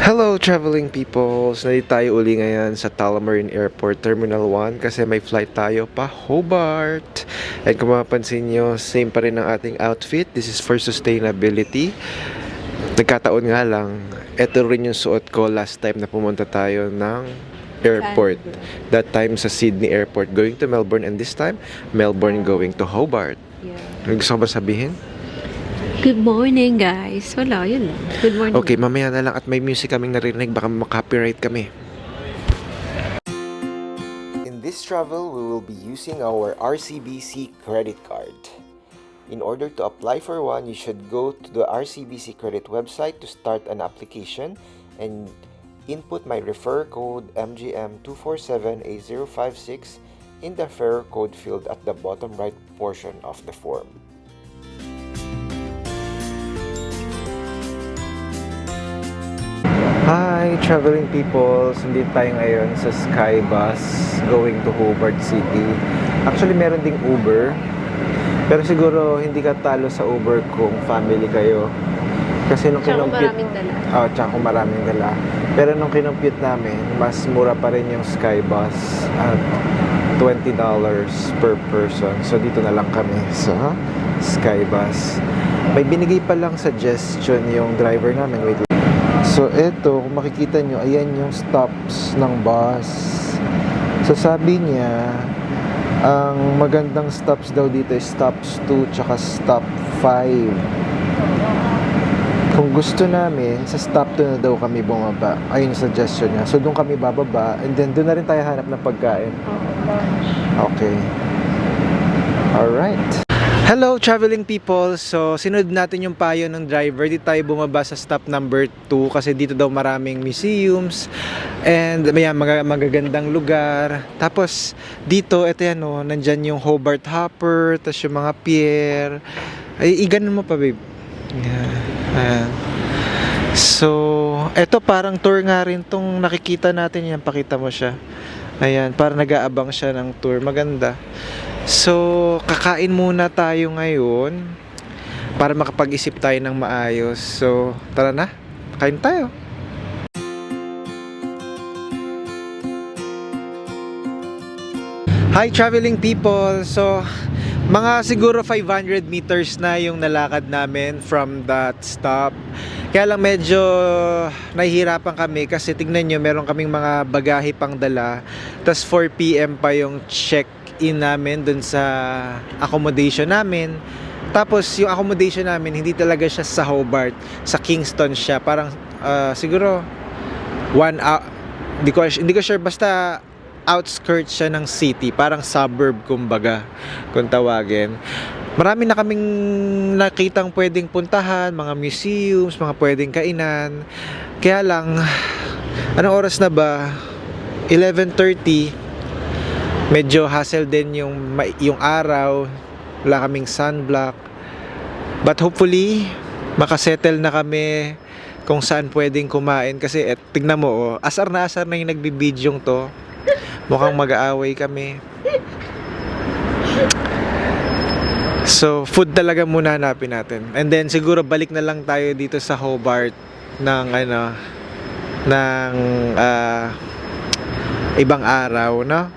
Hello traveling peoples! Nandito tayo uli ngayon sa Tullamarine Airport Terminal 1 kasi may flight tayo pa Hobart. And kung mapapansin nyo, same pa rin ang ating outfit. This is for sustainability. Nagkataon nga lang, ito rin yung suot ko last time na pumunta tayo ng airport. That time sa Sydney Airport going to Melbourne, and this time, Melbourne going to Hobart. May gusto ko ba sabihin? Good morning, guys. Wala, yun lang. Good morning. Okay, mamaya na lang at may music kaming narinig, baka makopyright kami. In this travel, we will be using our RCBC credit card. In order to apply for one, you should go to the RCBC credit website to start an application and input my referrer code MGM2478056 in the referrer code field at the bottom right portion of the form. Hi, traveling people! Sundin tayo ngayon sa Skybus going to Hobart City. Actually, meron ding Uber. Pero siguro hindi ka talo sa Uber kung family kayo. Kasi nung kinumpute... maraming dala. Tsaka kung maraming dala. Pero nung kinumpute namin, mas mura pa rin yung Skybus at $20 per person. So, dito na lang kami sa Skybus. May binigay pa lang suggestion yung driver namin. Wait. So, eto, kung makikita nyo, ayan yung stops ng bus. So, sabi niya, ang magandang stops daw dito is stops 2 tsaka stop 5. Kung gusto namin, sa stop 2 na daw kami bumaba. Ayun yung suggestion niya. So, doon kami bababa. And then, doon na rin tayo hanap ng pagkain. Okay. Alright. Hello traveling people! So, sinunod natin yung payo ng driver. Dito tayo bumaba sa stop number 2 kasi dito daw maraming museums and may magagandang lugar. Tapos, dito, ito yan o, nandyan yung Hobart Hopper, tapos yung mga pier. Ay, iganon mo pa, babe. Ayan. So, ito parang tour nga rin tong nakikita natin yan. Pakita mo siya. Ayan, parang nag-aabang siya ng tour. Maganda. So, kakain muna tayo ngayon para makapag-isip tayo ng maayos. So, tara na. Kain tayo. Hi traveling people. So, mga siguro 500 meters na yung nalakad namin from that stop. Kaya lang medyo nahihirapan kami kasi tignan nyo, meron kaming mga bagahe pang dala. Tas 4 PM pa yung check-in namin dun sa accommodation namin. Tapos yung accommodation namin, hindi talaga siya sa Hobart. Sa Kingston siya. Parang siguro 1 hour. Hindi ko sure, basta outskirts siya ng city, parang suburb kumbaga kung tawagin. Marami na kaming nakitang pwedeng puntahan, mga museums, mga pwedeng kainan. Kaya lang, anong oras na ba? 11:30. Medyo hassle din yung araw. Wala kaming sunblock. But hopefully, makasettle na kami kung saan pwedeng kumain. Kasi tignan mo, asar na yung nagbibidyong to. Mukhang mag-aaway kami. So, food talaga muna hanapin natin. And then, siguro balik na lang tayo dito sa Hobart ng ibang araw, no?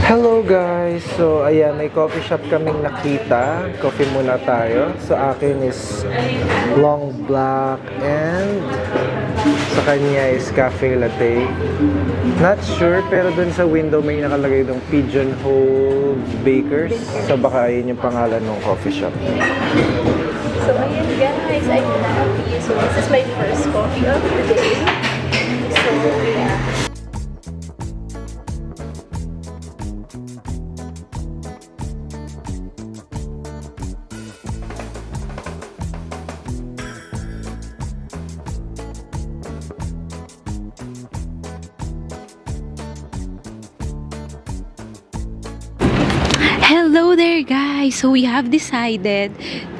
Hello guys! So, ayan, may coffee shop kaming nakita. Coffee muna tayo. So, akin is long black and sa kanya is cafe latte. Not sure, pero dun sa window may nakalagay ng Pigeonhole Bakers. So, baka yun yung pangalan ng coffee shop. So, ayan guys, I'm happy. So, this is my first coffee of the day. So, yeah. Hello there, guys! So, we have decided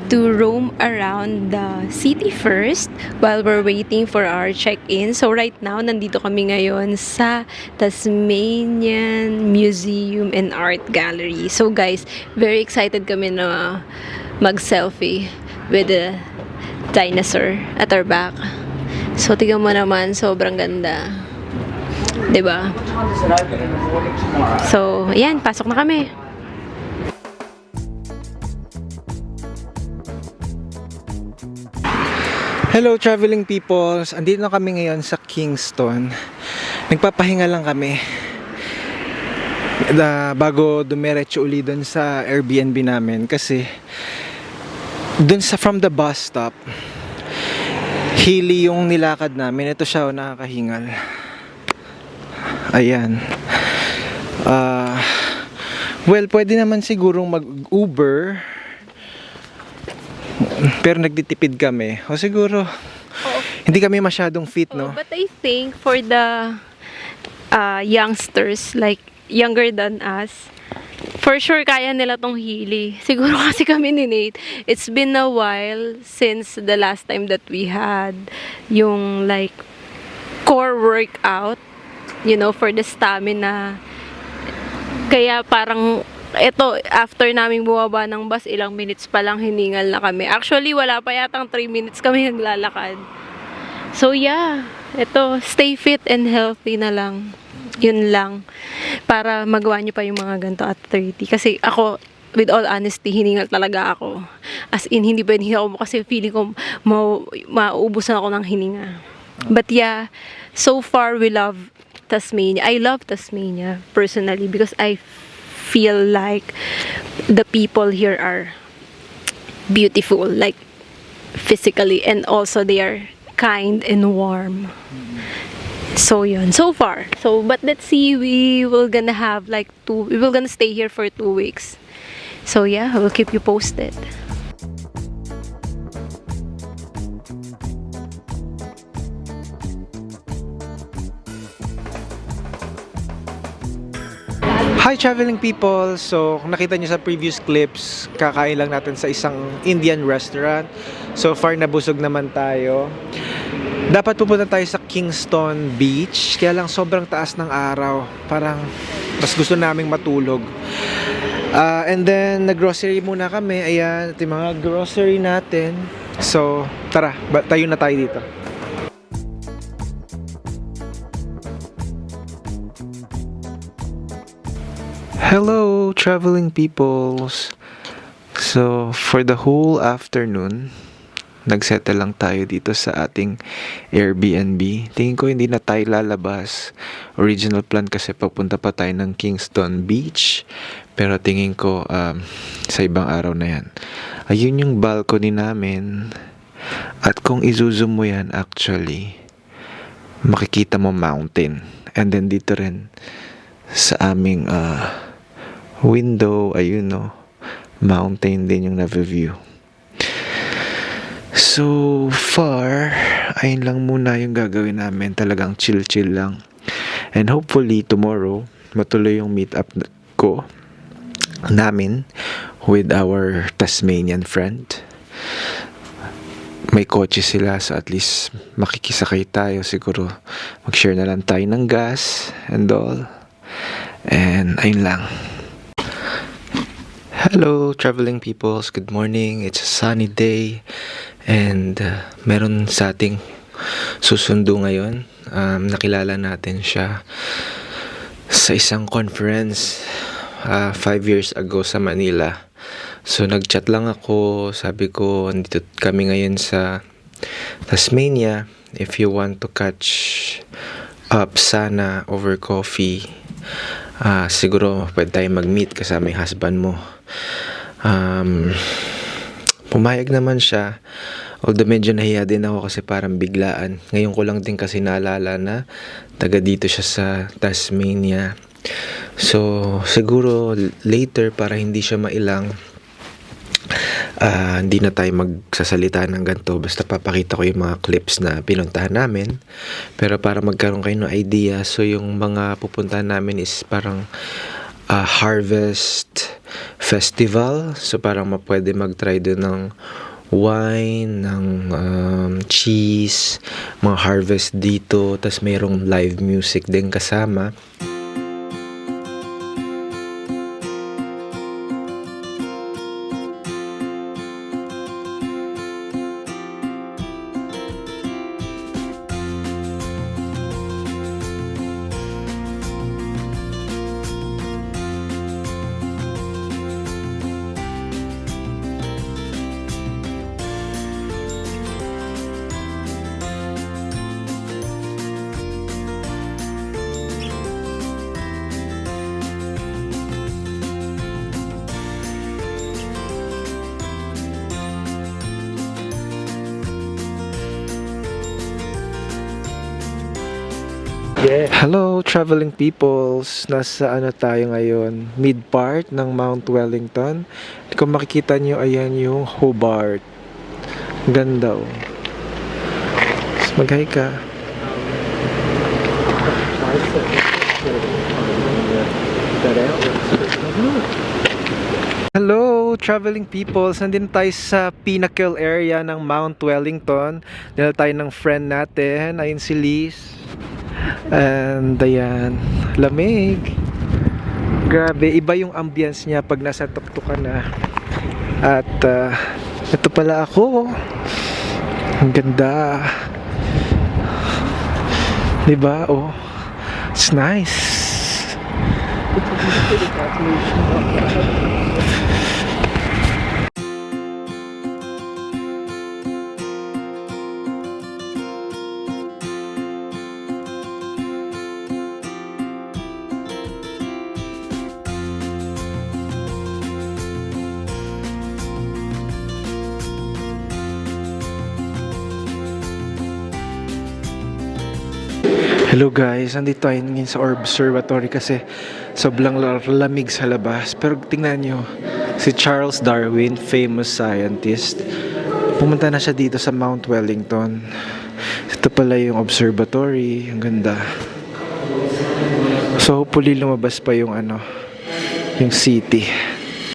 to roam around the city first while we're waiting for our check-in. So, right now, nandito kami ngayon sa Tasmanian Museum and Art Gallery. So, guys, very excited kami na mag-selfie with the dinosaur at our back. So, tignan mo naman, sobrang ganda. 'Di ba? So, ayan, pasok na kami. Hello traveling peoples, andito na kami ngayon sa Kingston. Nagpapahinga lang kami bago dumiretso uli dun sa Airbnb namin kasi dun sa from the bus stop hilly yung nilakad namin. Ito siya, nakakahingal. Ayan. Well, pwede naman sigurong mag-Uber pero nagtitipid kami. O siguro hindi kami masyadong fit, no? But I think for the youngsters, like younger than us, for sure kaya nila tong hili. Siguro kasi kami ni Nate, it's been a while since the last time that we had yung like core workout, you know, for the stamina. Kaya parang ito, after naming bumaba ng bus, ilang minutes pa lang hiningal na kami. Actually, wala pa yatang 3 minutes kami naglalakad. So yeah, ito, stay fit and healthy na lang. Yun lang. Para magawa nyo pa yung mga ganito at 30. Kasi ako, with all honesty, hiningal talaga ako. As in, hindi ba ako kasi feeling ko mauubusan ako ng hininga. But yeah, so far we love Tasmania. I love Tasmania personally because I feel like the people here are beautiful, like physically, and also they are kind and warm. So yun, so far. So but let's see, we will gonna stay here for 2 weeks. So yeah, I will keep you posted. Hi traveling people! So, kung nakita nyo sa previous clips, kakain lang natin sa isang Indian restaurant. So far, nabusog naman tayo. Dapat pupunta tayo sa Kingston Beach, kaya lang sobrang taas ng araw. Parang mas gusto naming matulog. And then, nag-grocery muna kami. Ayan, ito yung mga grocery natin. So, tara, tayo na tayo dito. Hello, traveling peoples! So, for the whole afternoon, nagsettle lang tayo dito sa ating Airbnb. Tingin ko hindi na tayo lalabas. Original plan kasi papunta pa tayo ng Kingston Beach. Pero tingin ko sa ibang araw na yan. Ayun yung balcony namin. At kung i-zoom mo yan actually, makikita mo mountain. And then dito rin sa aming window, ayun no, mountain din yung na-view. So far, ayun lang muna yung gagawin namin. Talagang chill-chill lang. And hopefully tomorrow, matuloy yung meet up ko namin with our Tasmanian friend. May kotse sila, so at least makikisakay tayo. Siguro mag-share na lang tayo ng gas and all. And ayun lang. Hello traveling peoples, good morning. It's a sunny day and meron sa ating susundo ngayon. Nakilala natin siya sa isang conference 5 years ago sa Manila. So nagchat lang ako, sabi ko andito kami ngayon sa Tasmania. If you want to catch up sana over coffee, siguro pwede tayo mag-meet kasama yung husband mo. Pumayag naman siya, although medyo nahiya din ako kasi parang biglaan. Ngayon ko lang din kasi naalala na taga dito siya sa Tasmania. So siguro later, para hindi siya mailang, hindi na tayo magsasalita ng ganito. Basta papakita ko yung mga clips na pinuntahan namin. Pero para magkaroon kayo ng idea, so yung mga pupuntahan namin is parang harvest festival. So parang pwede mag-try doon ng wine, ng cheese, mga harvest dito. Tas mayroong live music din kasama. Hello, traveling peoples. Nasa ano tayo ngayon? Mid part ng Mount Wellington. Kung makikita nyo, ayan yung Hobart. Ganda oh. Mag-hi ka. Hello, traveling peoples. Nandito tayo sa pinnacle area ng Mount Wellington. Dito tayo ng friend natin. Ayun si Liz. And ayan, lamig. Grabe, iba yung ambience niya pag nasa tuktok ka na. At ito pala ako. Ang ganda. Diba? Oh, it's nice. Hello guys, nandito tayo ngayon sa observatory kasi sobrang lamig sa labas. Pero tingnan nyo, si Charles Darwin, famous scientist, pumunta na siya dito sa Mount Wellington. Ito pala yung observatory, ang ganda. So hopefully lumabas pa yung yung city.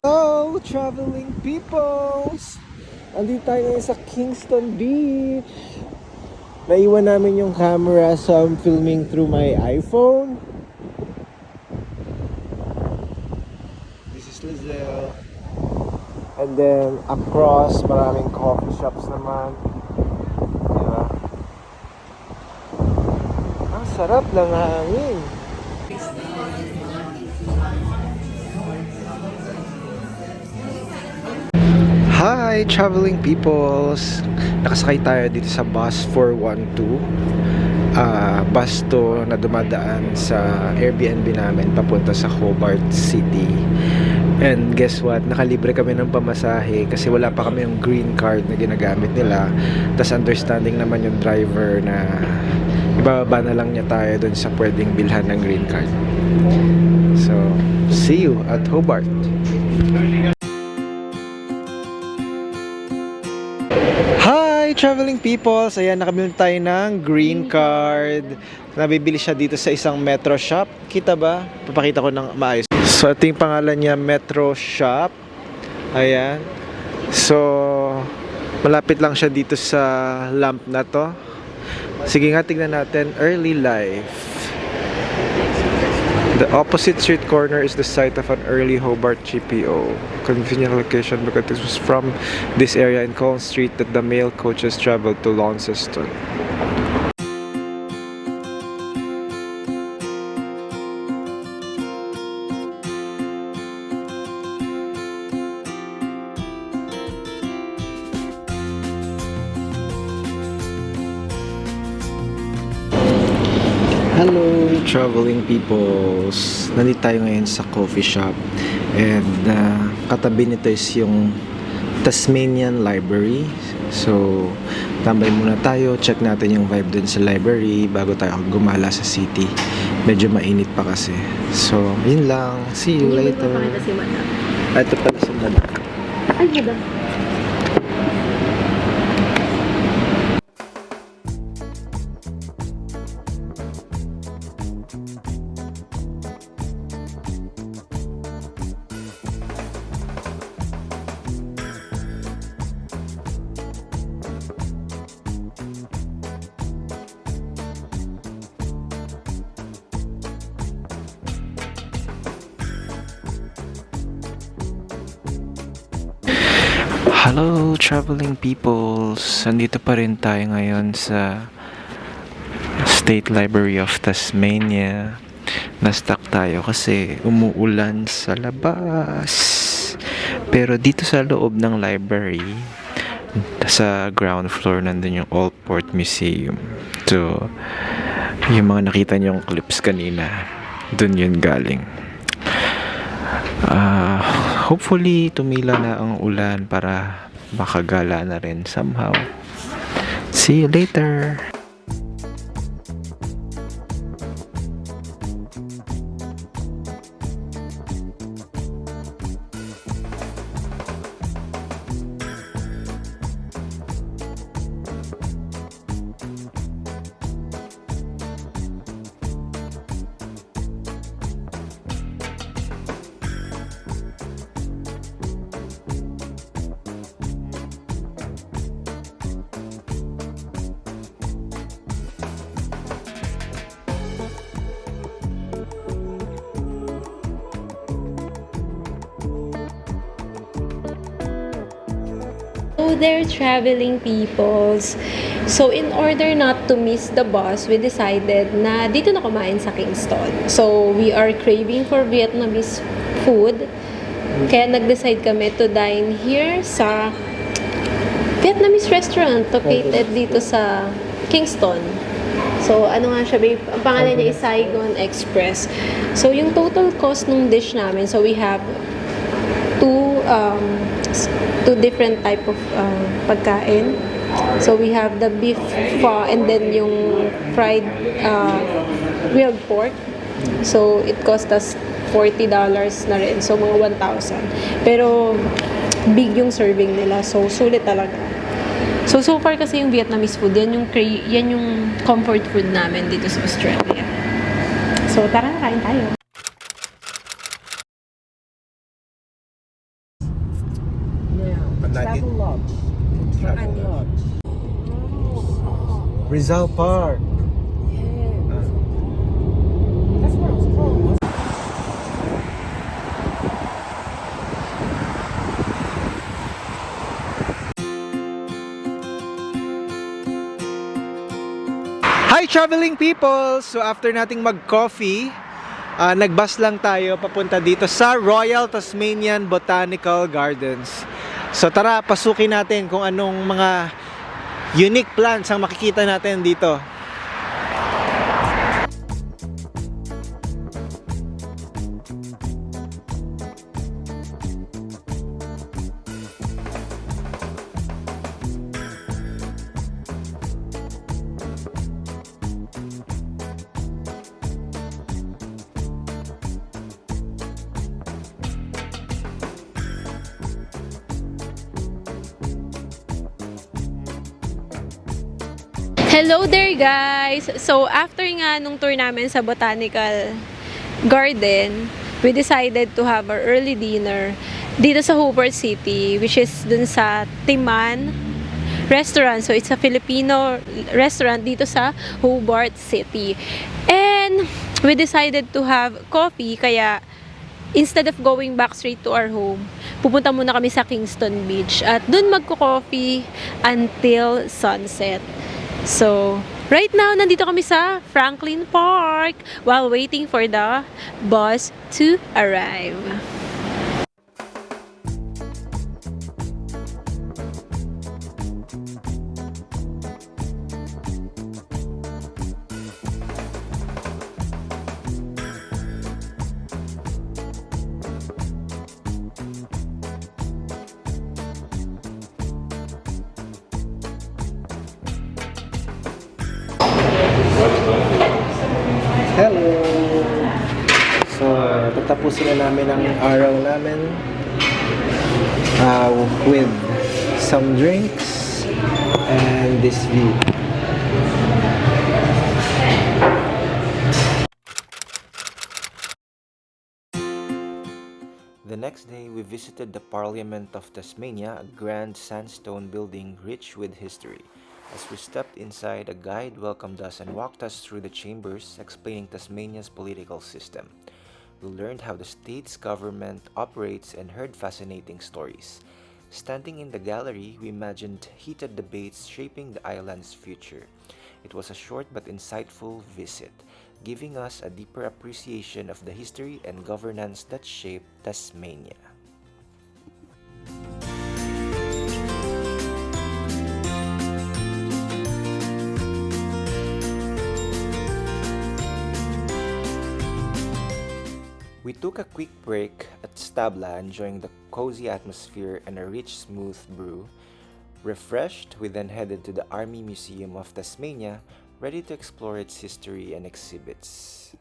Hello, traveling peoples! Nandito tayo ngayon sa Kingston Beach. Naiwan namin yung camera, so I'm filming through my iPhone. This is Lizelle. And then across, maraming coffee shops naman. Diba? Ang sarap ng hangin. Hi, traveling peoples! Nakasakay tayo dito sa bus 412. Bus to na dumadaan sa Airbnb namin papunta sa Hobart City. And guess what? Nakalibre kami ng pamasahe kasi wala pa kami yung green card na ginagamit nila. Tapos understanding naman yung driver na ibababa na lang niya tayo dun sa pwedeng bilhan ng green card. So, see you at Hobart! Hi, traveling peoples! Ayan, nakabili tayo ng green card. Nabibili siya dito sa isang Metro Shop. Kita ba? Papakita ko ng maayos. So, ito yung pangalan niya, Metro Shop. Ayan. So, malapit lang siya dito sa lamp na to. Sige nga, tignan natin. Early life. The opposite street corner is the site of an early Hobart GPO. Convenient location because it was from this area in Collins Street that the mail coaches traveled to Launceston. Hello, traveling peoples. Nandito tayo ngayon sa coffee shop. And katabi nito is yung Tasmanian Library. So, tambay muna tayo. Check natin yung vibe dun sa library bago tayo gumala sa city. Medyo mainit pa kasi. So, yun lang. See you later. Si Madam. Ito pala si Madam. Ay, Madam. Hello, traveling peoples! Nandito pa rin tayo ngayon sa State Library of Tasmania. Na-stuck tayo kasi umuulan sa labas. Pero dito sa loob ng library, sa ground floor, nandun yung Allport Museum. So, yung mga nakita niyong clips kanina, dun yun galing. Hopefully tumila na ang ulan para makagala na rin somehow. See you later. Hello there, traveling peoples. So, in order not to miss the bus, we decided na dito na kumain sa Kingston. So, we are craving for Vietnamese food. Kaya nag-decide kami to dine here sa Vietnamese restaurant located dito sa Kingston. So, ano nga siya, babe? Ang pangalan niya is Saigon Express. So, yung total cost ng dish namin, so we have two different type of pagkain. So, we have the beef pho and then yung fried grilled pork. So, it cost us $40 na rin. So, mga 1,000. Pero, big yung serving nila. So, sulit talaga. So far kasi yung Vietnamese food, yan yung comfort food namin dito sa Australia. So, tara, kain tayo. Travel Lodge. Rizal Park. That's where I was from. Hi traveling people! So after nating mag-coffee, nag-bus lang tayo papunta dito sa Royal Tasmanian Botanical Gardens. So tara, pasukin natin kung anong mga unique plants ang makikita natin dito. Hello there guys! So after nga nung tour namin sa Botanical Garden, we decided to have our early dinner dito sa Hobart City, which is dun sa Timan Restaurant. So it's a Filipino restaurant dito sa Hobart City. And we decided to have coffee, kaya instead of going back straight to our home, pupunta muna kami sa Kingston Beach at dun magko-coffee until sunset. So, right now, nandito kami sa Franklin Park while waiting for the bus to arrive. Hello! So, tatapusin na namin ang araw namin with some drinks and this view. The next day, we visited the Parliament of Tasmania, a grand sandstone building rich with history. As we stepped inside, a guide welcomed us and walked us through the chambers, explaining Tasmania's political system. We learned how the state's government operates and heard fascinating stories. Standing in the gallery, we imagined heated debates shaping the island's future. It was a short but insightful visit, giving us a deeper appreciation of the history and governance that shaped Tasmania. We took a quick break at Stabla, enjoying the cozy atmosphere and a rich, smooth brew. Refreshed, we then headed to the Army Museum of Tasmania, ready to explore its history and exhibits.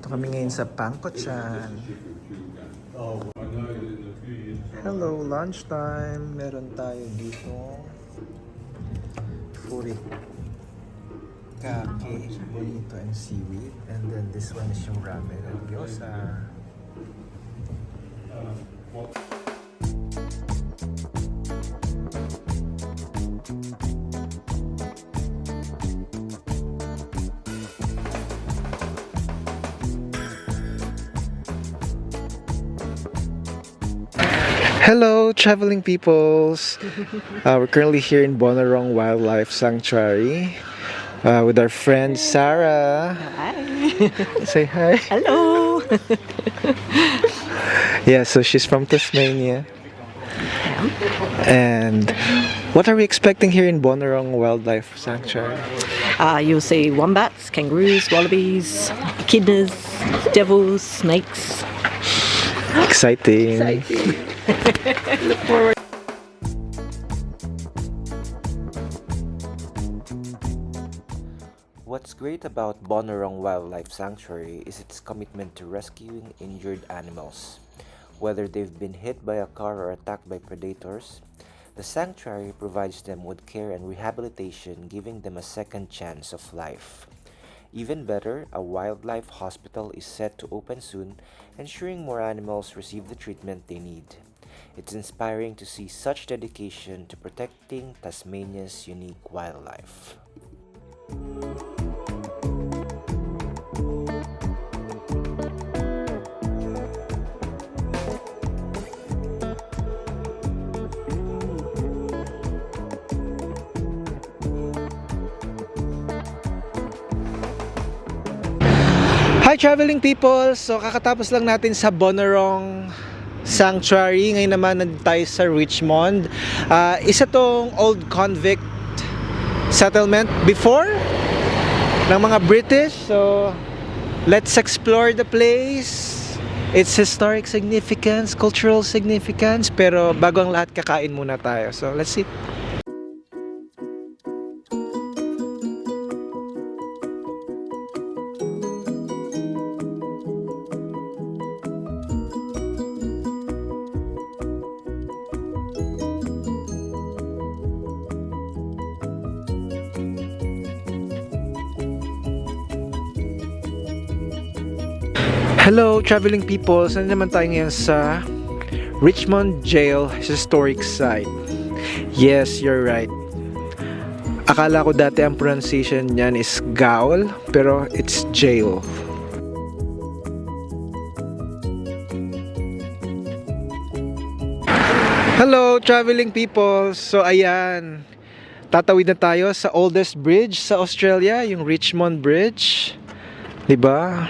Ito kami ngayon sa Pangkotchan. Hello, lunchtime. Meron tayo dito furi kake, bonito, and seaweed. And then this one is yung ramen and gyoza. Hello, traveling peoples. We're currently here in Bonarong Wildlife Sanctuary with our friend Sarah. Hi. Say hi. Hello. Yeah, so she's from Tasmania. And what are we expecting here in Bonarong Wildlife Sanctuary? You'll see wombats, kangaroos, wallabies, echidnas, devils, snakes. Exciting. What's great about Bonarong Wildlife Sanctuary is its commitment to rescuing injured animals. Whether they've been hit by a car or attacked by predators, the sanctuary provides them with care and rehabilitation, giving them a second chance of life. Even better, a wildlife hospital is set to open soon, ensuring more animals receive the treatment they need. It's inspiring to see such dedication to protecting Tasmania's unique wildlife. Hi traveling people! So kakatapos lang natin sa Bonarong Sanctuary. Ngayon naman nandito tayo sa Richmond. Isa tong old convict settlement before ng mga British. So let's explore the place. Its historic significance, cultural significance. Pero bago ang lahat, kakain muna tayo. So let's eat. Hello, traveling people! Saan naman tayo ngayon sa Richmond Jail Historic Site? Yes, you're right. Akala ko dati ang pronunciation niyan is gaol, pero it's jail. Hello, traveling people! So ayan, tatawid na tayo sa oldest bridge sa Australia, yung Richmond Bridge. Diba?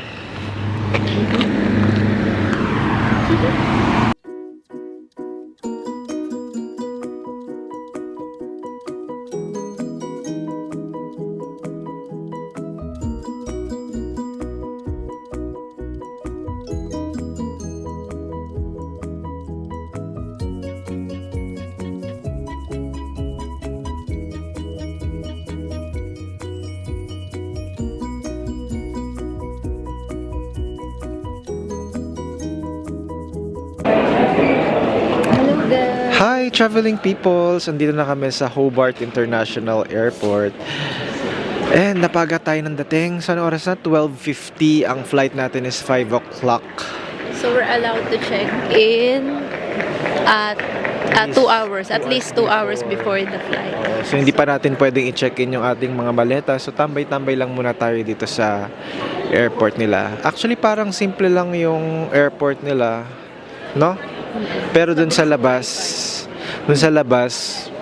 Hi, traveling peoples! Andito na kami sa Hobart International Airport. And napaga tayo ng dating. Saan oras na? 12:50. Ang flight natin is 5 o'clock. So we're allowed to check in at 2 hours, at least 2 hours before the flight. So hindi pa natin pwedeng i-check in yung ating mga maleta. So tambay-tambay lang muna tayo dito sa airport nila. Actually parang simple lang yung airport nila, no? Pero dun sa labas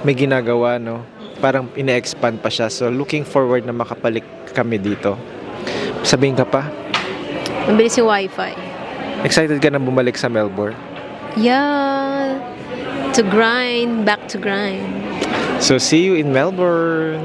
may ginagawa, no? Parang ine-expand pa siya. So looking forward na makapalik kami dito. Sabihin ka pa? Mabilis yung wifi. Excited ka na bumalik sa Melbourne? Yeah. To grind, back to grind. So see you in Melbourne.